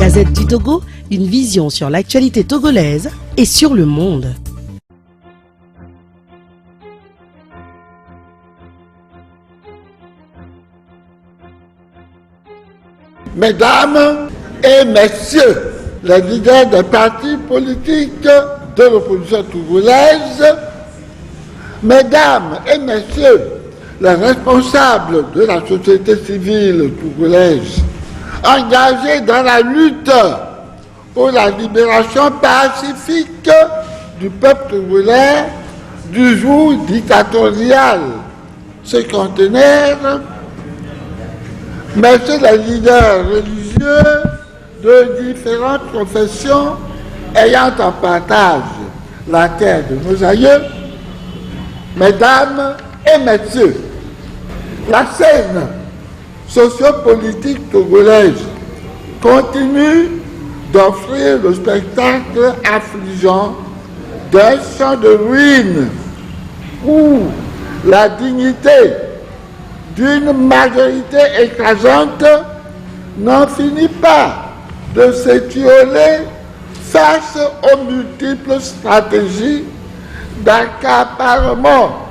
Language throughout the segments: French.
Gazette du Togo, une vision sur l'actualité togolaise et sur le monde. Mesdames et messieurs, les leaders des partis politiques de l'opposition togolaise, mesdames et messieurs, les responsables de la société civile togolaise, engagés dans la lutte pour la libération pacifique du peuple togolais du joug dictatorial, cinquantenaire, messieurs les leaders religieux de différentes confessions ayant en partage la terre de nos aïeux, mesdames et messieurs, la scène sociopolitique togolaise continue d'offrir le spectacle affligeant d'un champ de ruines où la dignité d'une majorité écrasante n'en finit pas de s'étioler face aux multiples stratégies d'accaparement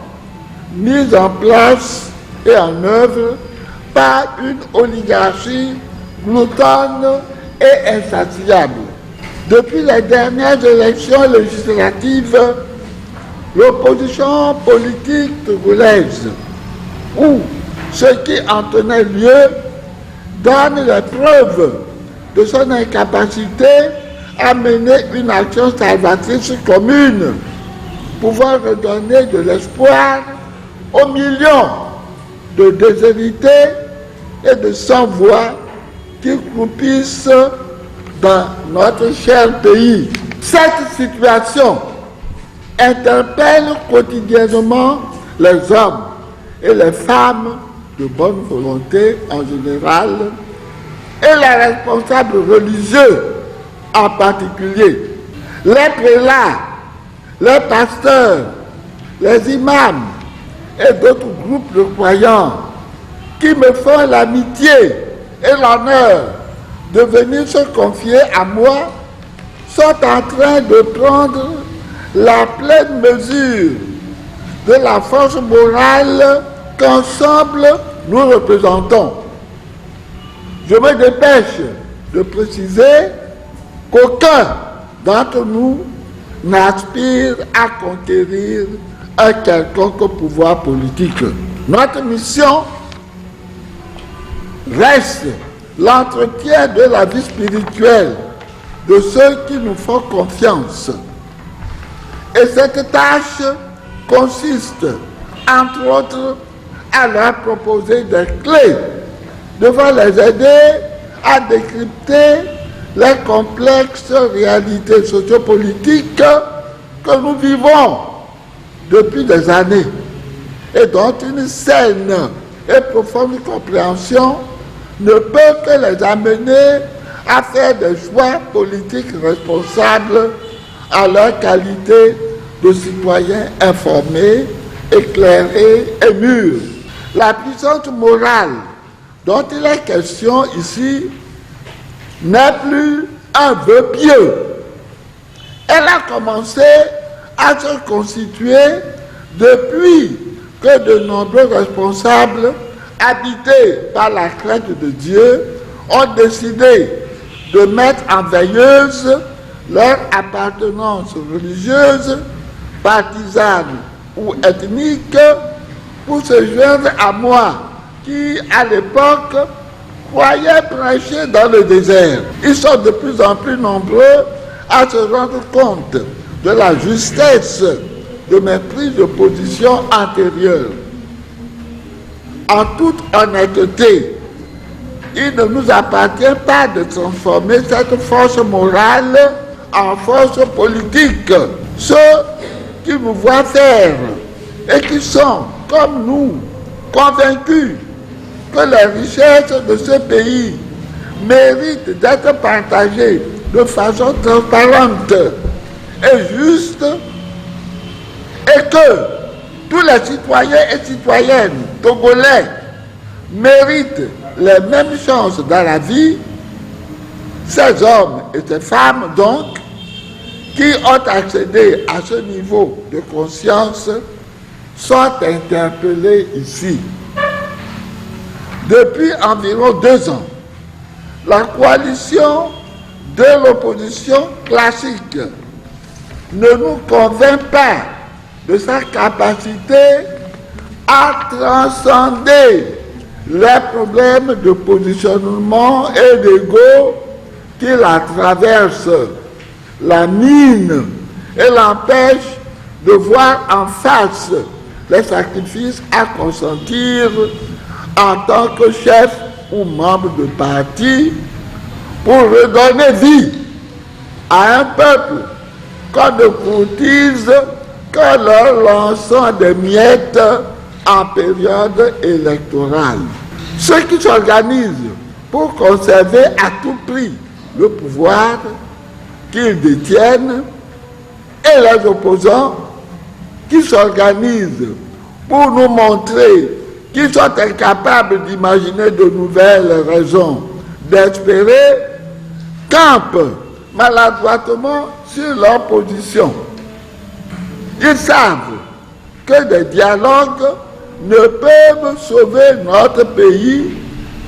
mises en place et en œuvre par une oligarchie gloutonne et insatiable. Depuis les dernières élections législatives, l'opposition politique togolaise, où ce qui en tenait lieu, donne les preuves de son incapacité à mener une action salvatrice commune, pouvant redonner de l'espoir aux millions de déshérités et de sans-voix qui croupissent dans notre cher pays. Cette situation interpelle quotidiennement les hommes et les femmes de bonne volonté en général et les responsables religieux en particulier, les prélats, les pasteurs, les imams et d'autres groupes de croyants qui me font l'amitié et l'honneur de venir se confier à moi sont en train de prendre la pleine mesure de la force morale qu'ensemble nous représentons. Je me dépêche de préciser qu'aucun d'entre nous n'aspire à conquérir un quelconque pouvoir politique. Notre mission reste l'entretien de la vie spirituelle de ceux qui nous font confiance. Et cette tâche consiste, entre autres, à leur proposer des clés devant les aider à décrypter les complexes réalités sociopolitiques que nous vivons depuis des années et dont une saine et profonde compréhension ne peut que les amener à faire des choix politiques responsables à leur qualité de citoyens informés, éclairés et mûrs. La puissance morale dont il est question ici n'est plus un vœu pieux. Elle a commencé à se constituer depuis que de nombreux responsables habités par la crainte de Dieu ont décidé de mettre en veilleuse leur appartenance religieuse, partisane ou ethnique pour se joindre à moi qui, à l'époque, croyais prêcher dans le désert. Ils sont de plus en plus nombreux à se rendre compte de la justesse de mes prises de position antérieures. En toute honnêteté, il ne nous appartient pas de transformer cette force morale en force politique. Ceux qui nous voient faire et qui sont, comme nous, convaincus que les richesses de ce pays méritent d'être partagées de façon transparente et juste, et que tous les citoyens et citoyennes togolais méritent les mêmes chances dans la vie, Ces hommes et ces femmes, donc, qui ont accédé à ce niveau de conscience, sont interpellés ici. Depuis environ 2 ans, la coalition de l'opposition classique ne nous convainc pas de sa capacité à transcender les problèmes de positionnement et d'ego qui la traversent, la minent et l'empêchent de voir en face les sacrifices à consentir en tant que chef ou membre de parti pour redonner vie à un peuple qu'on ne courtise qu'en leur lançant des miettes en période électorale. Ceux qui s'organisent pour conserver à tout prix le pouvoir qu'ils détiennent et les opposants qui s'organisent pour nous montrer qu'ils sont incapables d'imaginer de nouvelles raisons d'espérer, campent maladroitement sur leur position. Ils savent que des dialogues ne peuvent sauver notre pays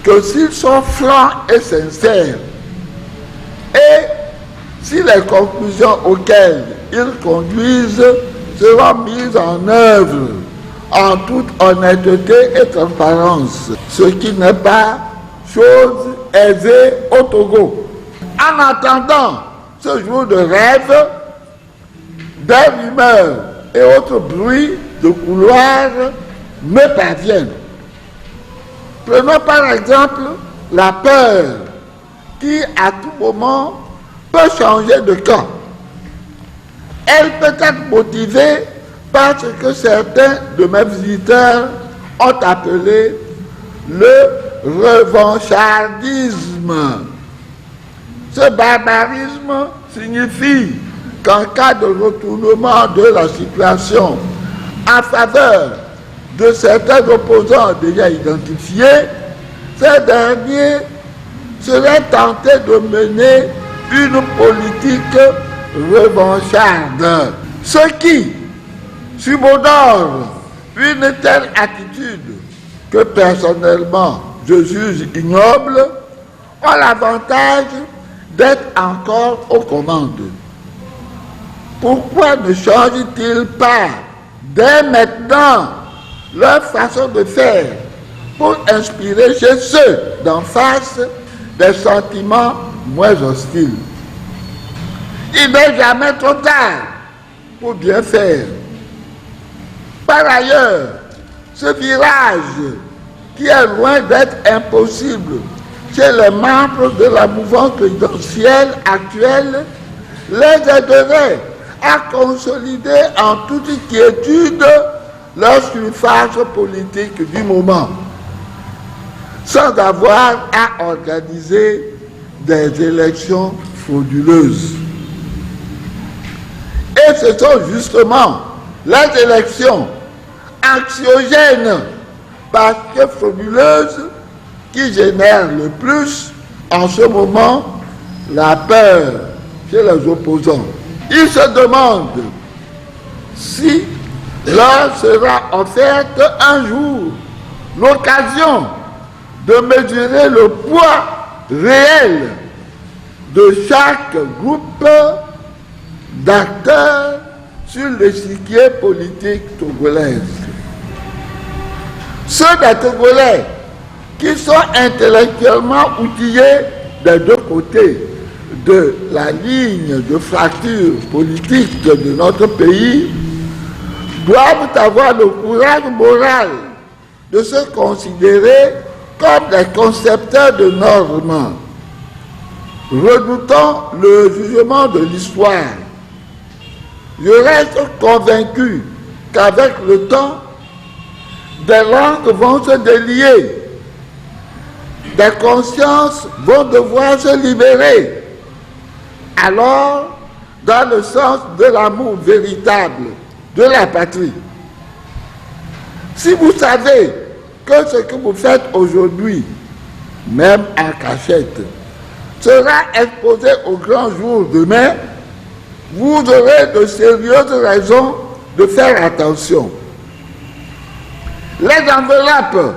que s'ils sont francs et sincères. Et si les conclusions auxquelles ils conduisent seront mises en œuvre en toute honnêteté et transparence, ce qui n'est pas chose aisée au Togo. En attendant ce jour de rêve, des rumeurs et autres bruits de couloir me parviennent. Prenons par exemple la peur qui à tout moment peut changer de camp. Elle peut être motivée par ce que certains de mes visiteurs ont appelé le revanchardisme. Ce barbarisme signifie qu'en cas de retournement de la situation en faveur de certains opposants déjà identifiés, ces derniers seraient tentés de mener une politique revancharde. Ce qui subodore une telle attitude que personnellement je juge ignoble, ont l'avantage d'être encore aux commandes. Pourquoi ne changent-ils pas dès maintenant leur façon de faire pour inspirer chez ceux d'en face des sentiments moins hostiles? Il n'est jamais trop tard pour bien faire. Par ailleurs, ce virage qui est loin d'être impossible chez les membres de la mouvance présidentielle actuelle les aiderait à consolider en toute quiétude leur surface politique du moment, sans avoir à organiser des élections frauduleuses. Et ce sont justement les élections anxiogènes parce que frauduleuses qui génèrent le plus en ce moment la peur chez les opposants. Ils se demandent si leur sera offerte un jour l'occasion de mesurer le poids réel de chaque groupe d'acteurs sur l'échiquier politique togolais. Ceux des Togolais qui sont intellectuellement outillés des deux côtés de la ligne de fracture politique de notre pays doivent avoir le courage moral de se considérer comme des concepteurs de normes, redoutant le jugement de l'histoire. Je reste convaincu qu'avec le temps, des langues vont se délier, des consciences vont devoir se libérer. Alors, dans le sens de l'amour véritable de la patrie, si vous savez que ce que vous faites aujourd'hui, même en cachette, sera exposé au grand jour demain, vous aurez de sérieuses raisons de faire attention. Les enveloppes,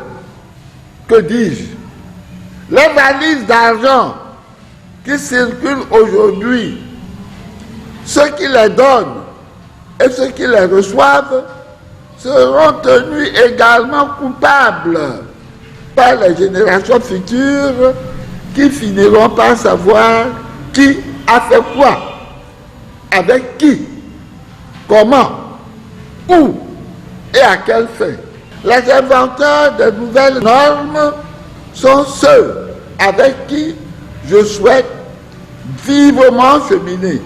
que dis-je, les valises d'argent qui circulent aujourd'hui, ceux qui les donnent et ceux qui les reçoivent seront tenus également coupables par les générations futures qui finiront par savoir qui a fait quoi, avec qui, comment, où et à quelle fin. Les inventeurs de nouvelles normes sont ceux avec qui je souhaite vivement cheminer.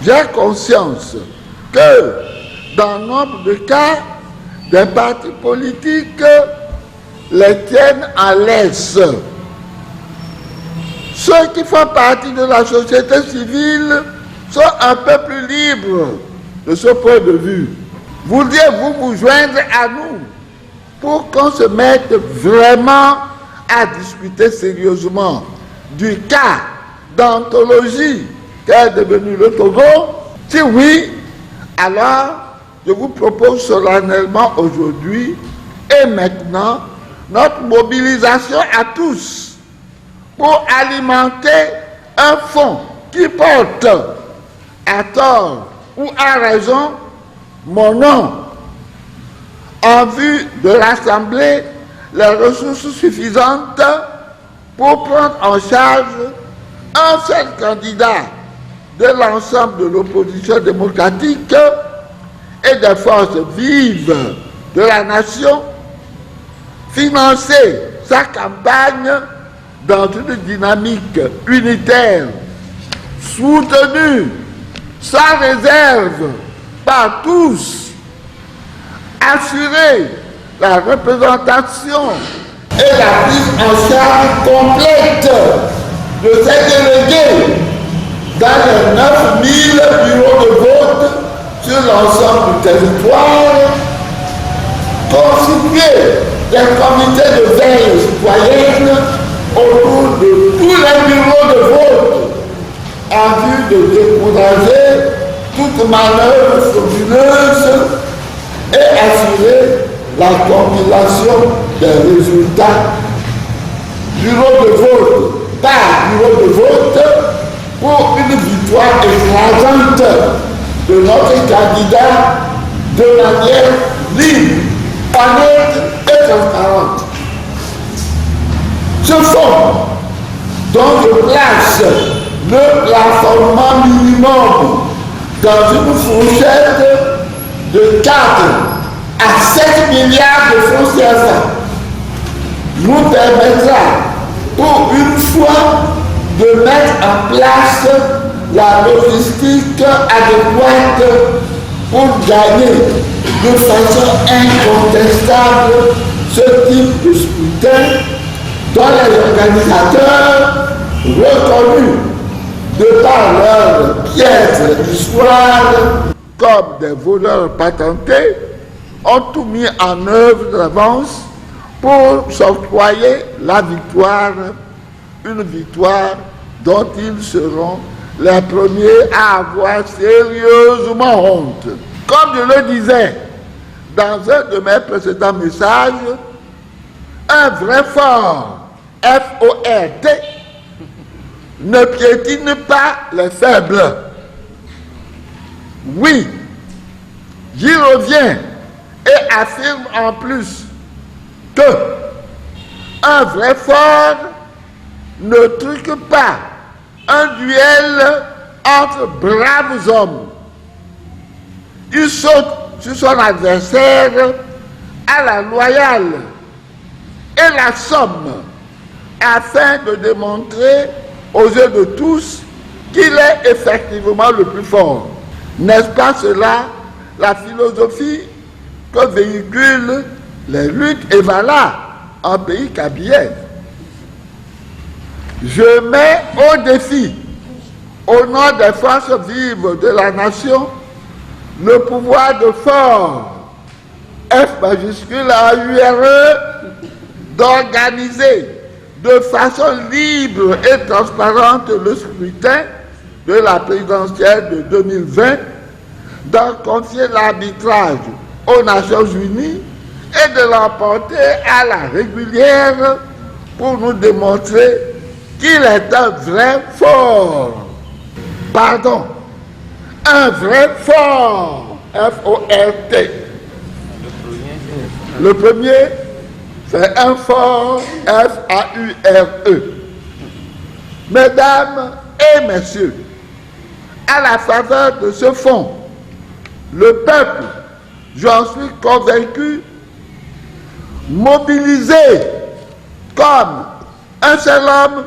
J'ai conscience que, dans nombre de cas, des partis politiques les tiennent en laisse. Ceux qui font partie de la société civile sont un peu plus libres de ce point de vue. Vouliez-vous vous joindre à nous pour qu'on se mette vraiment à discuter sérieusement du cas d'anthologie qu'est devenu le Togo? Si oui, alors je vous propose solennellement aujourd'hui et maintenant notre mobilisation à tous pour alimenter un fonds qui porte, à tort ou à raison, mon nom, en vue de rassembler les ressources suffisantes pour prendre en charge un seul candidat de l'ensemble de l'opposition démocratique et des forces vives de la nation, financer sa campagne dans une dynamique unitaire, soutenue sans réserve par tous, assurer la représentation et la prise en charge complète de ces délégués dans les 9000 bureaux de vote sur l'ensemble du territoire, constituer des comités de veille citoyenne autour de tous les bureaux de vote en vue de décourager toute manœuvre frauduleuse et assurer la compilation des résultats bureau de vote par bureau de vote pour une victoire écrasante de notre candidat de manière libre, honnête et transparente. Ce fonds dont je place le plafonnement minimum dans une fourchette de 4 à 7 milliards de francs CFA nous permettra pour une fois de mettre en place la logistique adéquate pour gagner de façon incontestable ce type de scrutin dont les organisateurs reconnus de par leur piètre histoire comme des voleurs patentés ont tout mis en œuvre d'avance pour s'octroyer la victoire, une victoire dont ils seront les premiers à avoir sérieusement honte. Comme je le disais dans un de mes précédents messages, un vrai fort, F-O-R-T, ne piétine pas les faibles. Oui, j'y reviens et affirme en plus que un vrai fort ne truque pas un duel entre braves hommes. Il saute sur son adversaire à la loyale et la somme afin de démontrer aux yeux de tous qu'il est effectivement le plus fort. N'est-ce pas cela la philosophie que véhiculent les luttes et valas en pays kabyle? Je mets au défi, au nom des forces vives de la nation, le pouvoir de fort, F majuscule A-U-R-E, d'organiser, de façon libre et transparente le scrutin de la présidentielle de 2020, d'en confier l'arbitrage aux Nations Unies et de l'emporter à la régulière pour nous démontrer qu'il est un vrai fort. Pardon, un vrai fort, F-O-R-T. Le premier, c'est un fort, F-A-U-R-E. Mesdames et messieurs, à la faveur de ce fonds, le peuple, j'en suis convaincu, mobilisé comme un seul homme,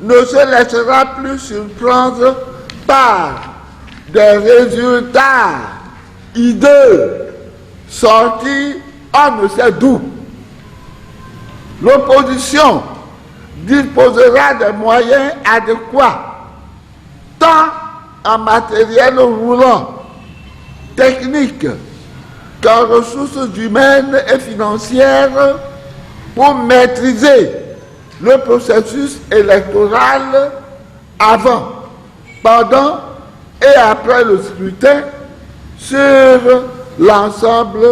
ne se laissera plus surprendre par des résultats hideux sortis on ne sait d'où. L'opposition disposera des moyens adéquats, tant en matériel roulant, technique, qu'en ressources humaines et financières pour maîtriser le processus électoral avant, pendant et après le scrutin sur l'ensemble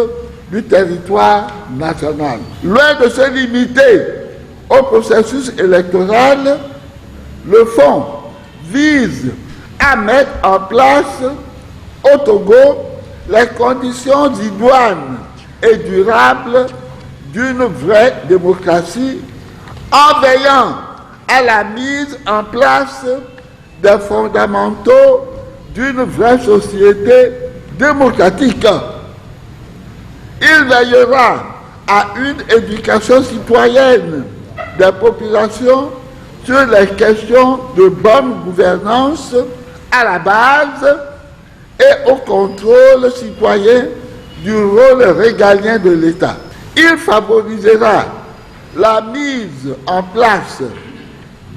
du territoire national. Loin de se limiter au processus électoral, le fonds vise à mettre en place au Togo les conditions idoines et durables d'une vraie démocratie en veillant à la mise en place des fondamentaux d'une vraie société démocratique. Il veillera à une éducation citoyenne des populations sur les questions de bonne gouvernance à la base et au contrôle citoyen du rôle régalien de l'État. Il favorisera la mise en place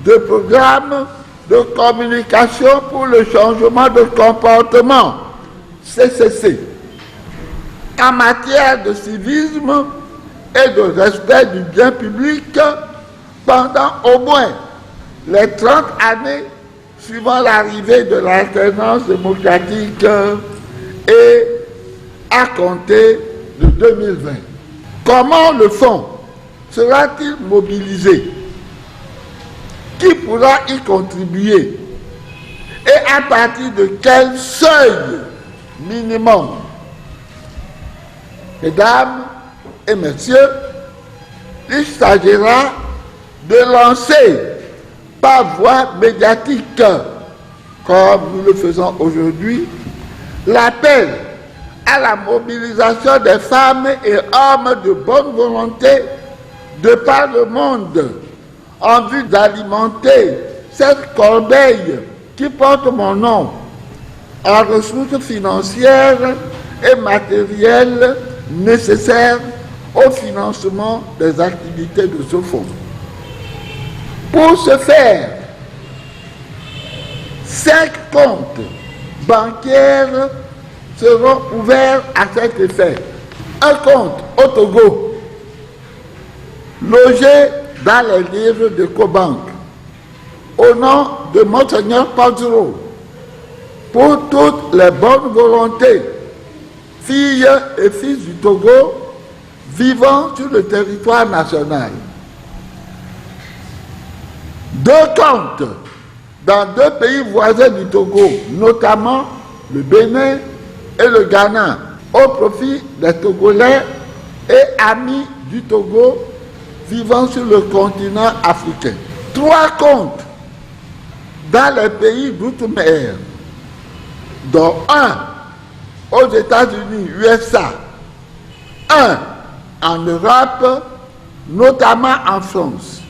de programmes de communication pour le changement de comportement, CCC, en matière de civisme et de respect du bien public pendant au moins les 30 années suivant l'arrivée de l'alternance démocratique et à compter de 2020. Comment le fonds sera-t-il mobilisé? Qui pourra y contribuer? Et à partir de quel seuil minimum? Mesdames et messieurs, il s'agira de lancer par voie médiatique, comme nous le faisons aujourd'hui, l'appel à la mobilisation des femmes et hommes de bonne volonté de par le monde en vue d'alimenter cette corbeille qui porte mon nom en ressources financières et matérielles nécessaires au financement des activités de ce fonds. Pour ce faire, 5 comptes bancaires seront ouverts à cet effet. Un compte au Togo, logé dans les livres de Cobank, au nom de Monseigneur Panduro, pour toutes les bonnes volontés, filles et fils du Togo, vivant sur le territoire national. 2 comptes dans 2 pays voisins du Togo, notamment le Bénin et le Ghana, au profit des Togolais et amis du Togo vivant sur le continent africain. 3 comptes dans les pays d'outre-mer, dont un aux États-Unis, USA, un en Europe, notamment en France,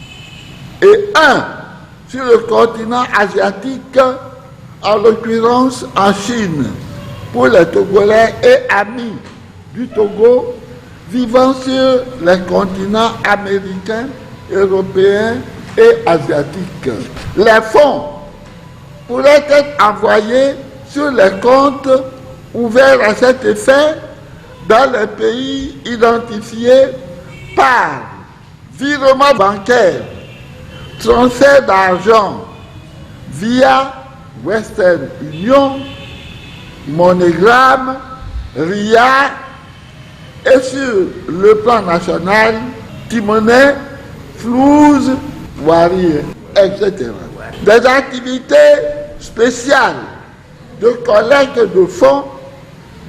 et un sur le continent asiatique, en l'occurrence en Chine, pour les Togolais et amis du Togo vivant sur les continents américains, européens et asiatiques. Les fonds pourraient être envoyés sur les comptes ouverts à cet effet dans les pays identifiés par virement bancaire transfert d'argent via Western Union, MoneyGram, RIA et sur le plan national, T-Money, Flouze, Wari, etc. Des activités spéciales de collecte de fonds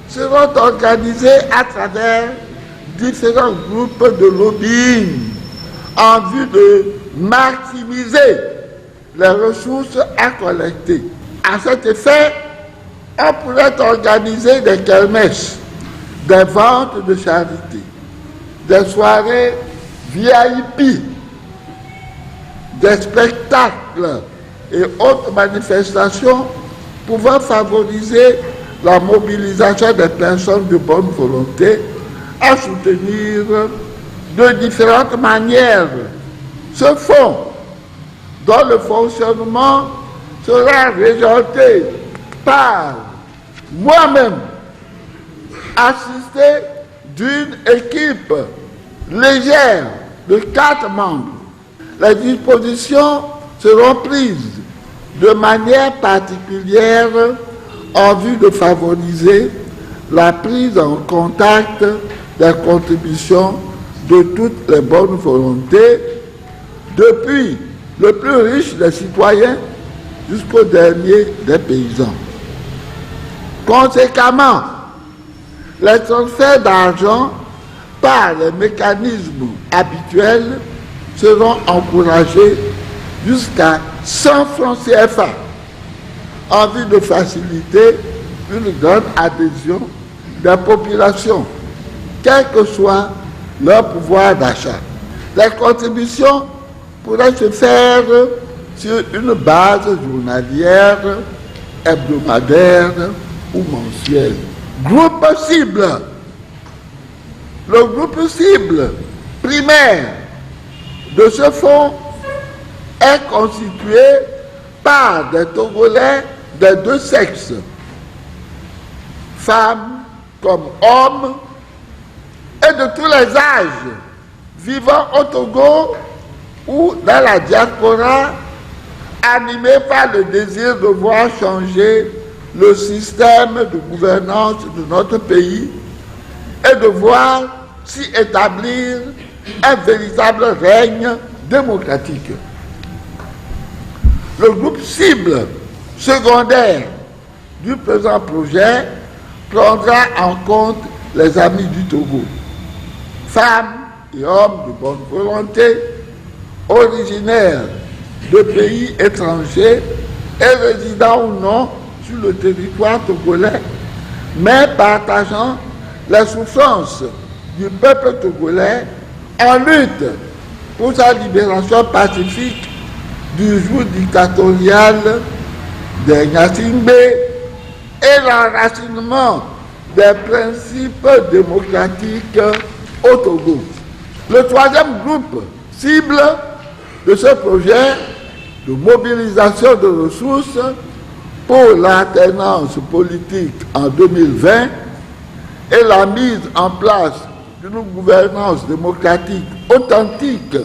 seront organisées à travers différents groupes de lobbying en vue de maximiser les ressources à collecter. À cet effet, on pourrait organiser des kermesses, des ventes de charité, des soirées VIP, des spectacles et autres manifestations pouvant favoriser la mobilisation des personnes de bonne volonté à soutenir de différentes manières ce fonds dont le fonctionnement sera régenté par moi-même, assisté d'une équipe légère de 4 membres. Les dispositions seront prises de manière particulière en vue de favoriser la prise en contact des contributions de toutes les bonnes volontés, depuis le plus riche des citoyens jusqu'au dernier des paysans. Conséquemment, les transferts d'argent par les mécanismes habituels seront encouragés jusqu'à 100 francs CFA en vue de faciliter une grande adhésion des populations, quel que soit leur pouvoir d'achat. Les contributions pourraient se faire sur une base journalière, hebdomadaire ou mensuelle. Groupe cible. Le groupe cible primaire de ce fonds est constitué par des Togolais des deux sexes, femmes comme hommes, et de tous les âges, vivant au Togo ou dans la diaspora, animés par le désir de voir changer le système de gouvernance de notre pays et de voir s'y établir un véritable règne démocratique. Le groupe cible secondaire du présent projet prendra en compte les amis du Togo, femmes et hommes de bonne volonté, originaires de pays étrangers et résidant ou non sur le territoire togolais, mais partageant les souffrances du peuple togolais en lutte pour sa libération pacifique du joug dictatorial des Gnassingbé et l'enracinement des principes démocratiques au Togo. Le troisième groupe cible de ce projet de mobilisation de ressources pour l'alternance politique en 2020 et la mise en place d'une gouvernance démocratique authentique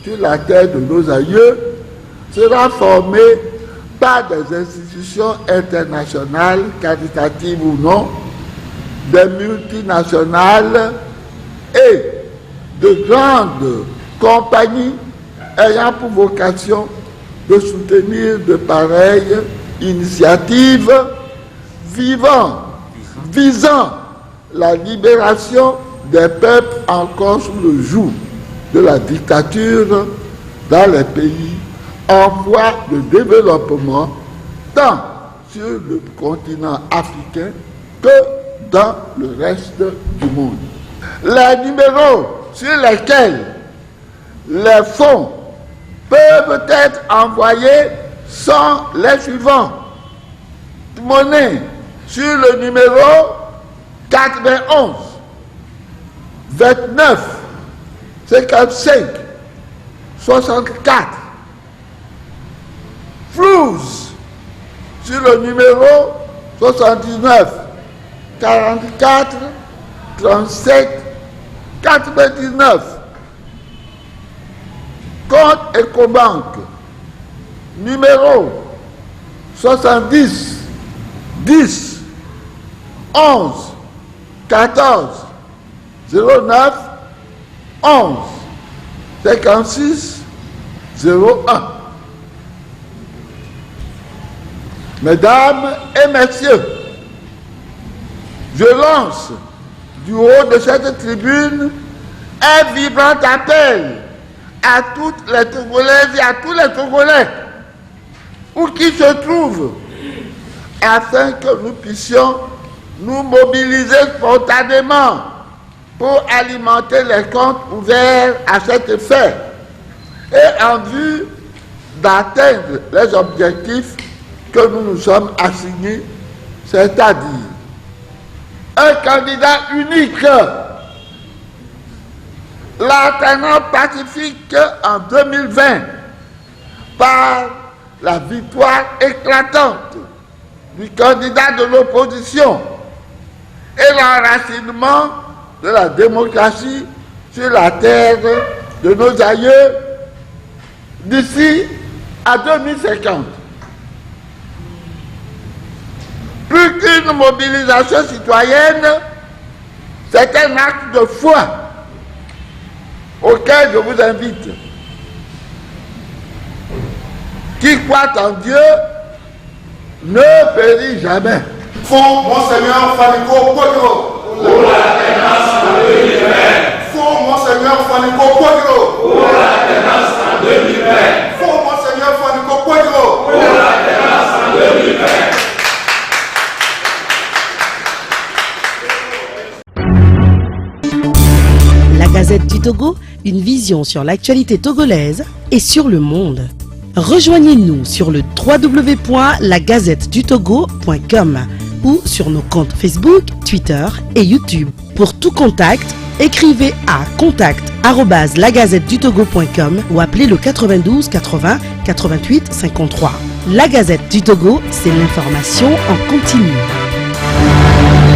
sur la terre de nos aïeux sera formé par des institutions internationales, caritatives ou non, des multinationales et de grandes compagnies ayant pour vocation de soutenir de pareilles initiatives visant la libération des peuples encore sous le joug de la dictature dans les pays en voie de développement, tant sur le continent africain que dans le reste du monde. Les numéros sur lesquels les fonds peuvent être envoyés sont les suivants. Monnaie sur le numéro 91 29 55 64. Flouze sur le numéro 79 44 37 99. Compte Ecobank numéro 70 10 11 14 09 11 56 01. Mesdames et messieurs, je lance du haut de cette tribune un vibrant appel à toutes les Togolaises et à tous les Togolais, où qu'ils se trouvent, afin que nous puissions nous mobiliser spontanément pour alimenter les comptes ouverts à cet effet et en vue d'atteindre les objectifs que nous nous sommes assignés, c'est-à-dire un candidat unique, l'alternance pacifique en 2020 par la victoire éclatante du candidat de l'opposition et l'enracinement de la démocratie sur la terre de nos aïeux d'ici à 2050. Plus qu'une mobilisation citoyenne, c'est un acte de foi auquel je vous invite. Qui croit en Dieu ne périt jamais. Fond Monseigneur Faniko Kodro. Pour l'alternance en 2020. Fond Monseigneur Faniko Kodro. Pour l'alternance en 2020. Fond Monseigneur Faniko Kodro. Pour l'alternance en 2020. La Gazette du Togo, une vision sur l'actualité togolaise et sur le monde. Rejoignez-nous sur le www.lagazettedutogo.com ou sur nos comptes Facebook, Twitter et YouTube. Pour tout contact, écrivez à contact@lagazettedutogo.com ou appelez le 92 80 88 53. La Gazette du Togo, c'est l'information en continu.